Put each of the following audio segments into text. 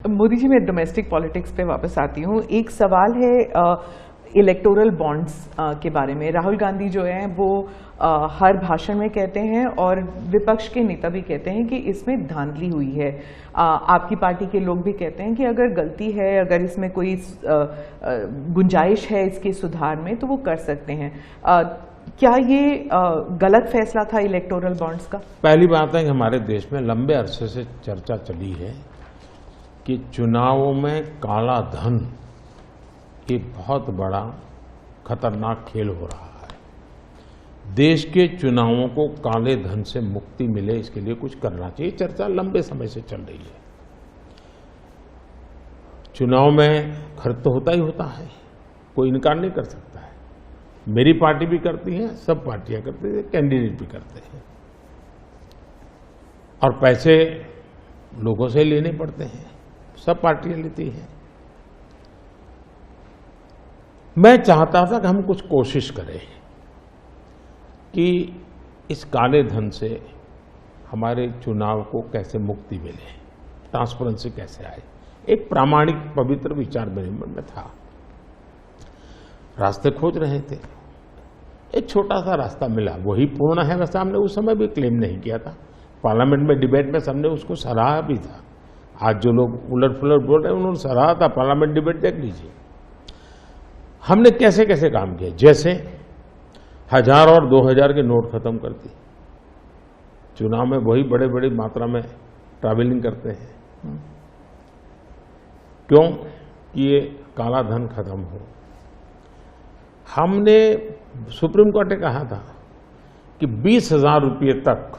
मोदी जी, मैं domestic politics पे वापस आती हूँ। एक सवाल है इलेक्टोरल बॉन्ड्स के बारे में। राहुल गांधी जो है वो हर भाषण में कहते हैं और विपक्ष के नेता भी कहते हैं कि इसमें धांधली हुई है। आपकी पार्टी के लोग भी कहते हैं कि अगर गलती है, अगर इसमें कोई गुंजाइश है इसके सुधार में तो वो कर सकते हैं। क्या ये गलत फैसला था इलेक्टोरल बॉन्ड्स का? पहली बात है कि हमारे देश में लंबे अरसे से चर्चा चली है कि चुनावों में काला धन एक बहुत बड़ा खतरनाक खेल हो रहा है। देश के चुनावों को काले धन से मुक्ति मिले, इसके लिए कुछ करना चाहिए। चर्चा लंबे समय से चल रही है। चुनाव में खर्च तो होता ही होता है, कोई इनकार नहीं कर सकता है। मेरी पार्टी भी करती है, सब पार्टियां करती है, कैंडिडेट भी करते हैं, और पैसे लोगों से लेने पड़ते हैं, सब पार्टियां लेती हैं। मैं चाहता था कि हम कुछ कोशिश करें कि इस काले धन से हमारे चुनाव को कैसे मुक्ति मिले, ट्रांसपेरेंसी कैसे आए। एक प्रामाणिक पवित्र विचार मेरे मन में था, रास्ते खोज रहे थे। एक छोटा सा रास्ता मिला, वही पूर्ण है। वैसे हमने उस समय भी क्लेम नहीं किया था, पार्लियामेंट में डिबेट में सबने उसको सराहा भी था। आज जो लोग उलट पुलट बोल रहे हैं उन्होंने सराहा था, पार्लियामेंट डिबेट देख लीजिए। हमने कैसे कैसे काम किया, जैसे 1000 और 2000 के नोट खत्म कर दी। चुनाव में वही बड़े बड़ी मात्रा में ट्रैवलिंग करते हैं, क्यों कि ये काला धन खत्म हो। हमने सुप्रीम कोर्ट ने कहा था कि 20,000 रुपये तक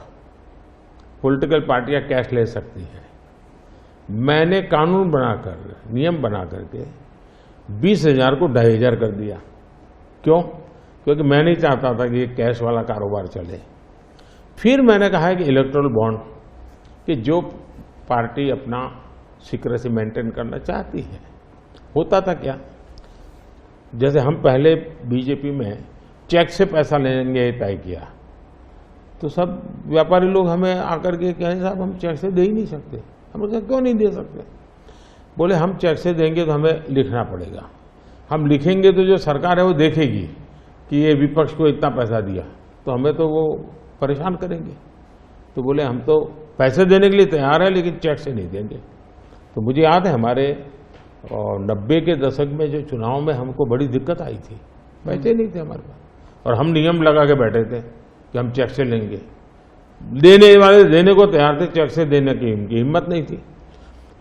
पॉलिटिकल पार्टियां कैश ले सकती हैं। मैंने कानून बनाकर, नियम बना करके 20,000 को 2,500 कर दिया। क्यों? क्योंकि मैं नहीं चाहता था कि ये कैश वाला कारोबार चले। फिर मैंने कहा है कि इलेक्टोरल बॉन्ड, कि जो पार्टी अपना सीक्रेसी मेंटेन करना चाहती है। होता था क्या, जैसे हम पहले बीजेपी में चेक से पैसा लेंगे तय किया, तो सब व्यापारी लोग हमें आकर के कहें साहब हम चेक से दे ही नहीं सकते। हम कहा क्यों नहीं दे सकते? बोले हम चेक से देंगे तो हमें लिखना पड़ेगा, हम लिखेंगे तो जो सरकार है वो देखेगी कि ये विपक्ष को इतना पैसा दिया, तो हमें तो वो परेशान करेंगे। तो बोले हम तो पैसे देने के लिए तैयार है लेकिन चेक से नहीं देंगे। तो मुझे याद है हमारे 90 के दशक में जो चुनाव में हमको बड़ी दिक्कत आई थी, पैसे नहीं थे हमारे पास, और हम नियम लगा के बैठे थे कि हम चेक से लेंगे। देने वाले देने को तैयार थे, चेक से देने की इनकी हिम्मत नहीं थी।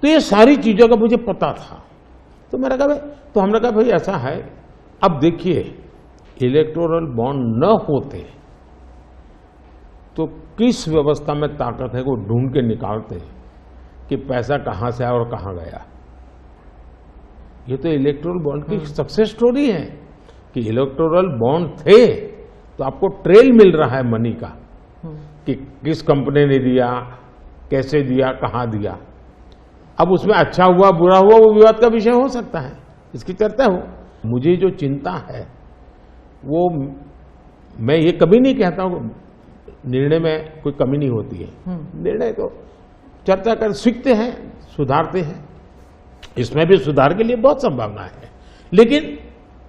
तो ये सारी चीजों का मुझे पता था। तो मैंने कहा भाई, तो हमने कहा भाई ऐसा है, अब देखिए इलेक्टोरल बॉन्ड न होते तो किस व्यवस्था में ताकत है वो ढूंढ के निकालते कि पैसा कहां से आया और कहां गया। ये तो इलेक्टोरल बॉन्ड की सक्सेस स्टोरी है कि इलेक्टोरल बॉन्ड थे तो आपको ट्रेल मिल रहा है मनी का, कि किस कंपनी ने दिया, कैसे दिया, कहां दिया। अब उसमें अच्छा हुआ बुरा हुआ वो विवाद का विषय हो सकता है, इसकी चर्चा हो। मुझे जो चिंता है वो, मैं ये कभी नहीं कहता हूं निर्णय में कोई कमी नहीं होती है, निर्णय तो चर्चा कर सीखते हैं, सुधारते हैं, इसमें भी सुधार के लिए बहुत संभावना है। लेकिन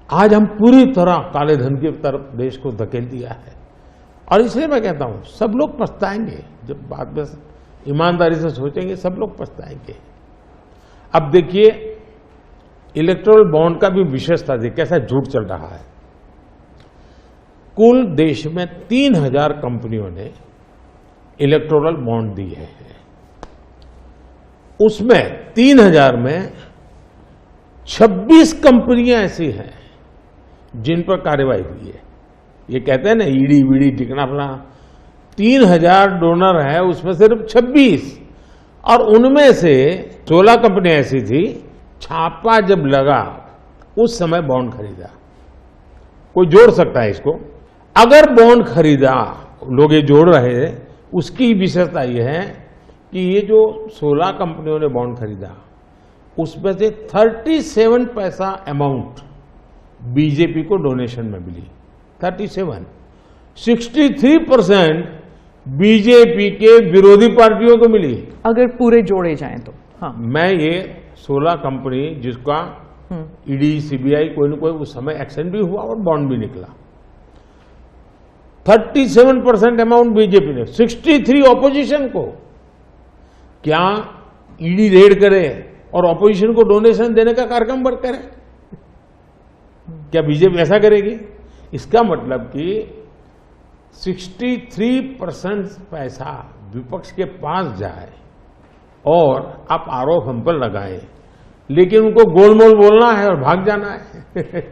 आज हम पूरी तरह काले धन की तरफ देश को धकेल दिया है, और इसलिए मैं कहता हूं सब लोग पछताएंगे। जब बाद में ईमानदारी से सोचेंगे सब लोग पछताएंगे। अब देखिए इलेक्टोरल बॉन्ड का भी विशेषता देखिए कैसा झूठ चल रहा है। कुल देश में 3000 कंपनियों ने इलेक्टोरल बॉन्ड दिए हैं। उसमें 3000 में 26 कंपनियां ऐसी हैं जिन पर कार्रवाई हुई है। ये कहते हैं ना ईडी वीडी टिकना अपना, 3000 डोनर है, उसमें सिर्फ 26, और उनमें से 16 कंपनियां ऐसी थी, छापा जब लगा उस समय बॉन्ड खरीदा। कोई जोड़ सकता है इसको, अगर बॉन्ड खरीदा, लोग ये जोड़ रहे हैं, उसकी विशेषता यह है कि ये जो 16 कंपनियों ने बॉन्ड खरीदा उसमें से 37 पैसा अमाउंट बीजेपी को डोनेशन में मिली। 37, 63% बीजेपी के विरोधी पार्टियों को मिली। अगर पूरे जोड़े जाएं तो हाँ, मैं ये 16 कंपनी जिसका ईडी सीबीआई कोई न कोई उस समय एक्शन भी हुआ और बॉन्ड भी निकला। 37% अमाउंट बीजेपी ने, 63 ऑपोजिशन को। क्या ईडी रेड करे और ऑपोजिशन को डोनेशन देने का कार्यक्रम करे? क्या बीजेपी ऐसा करेगी? इसका मतलब कि 63% पैसा विपक्ष के पास जाए और आप आरोप हम पर लगाए, लेकिन उनको गोलमोल बोलना है और भाग जाना है।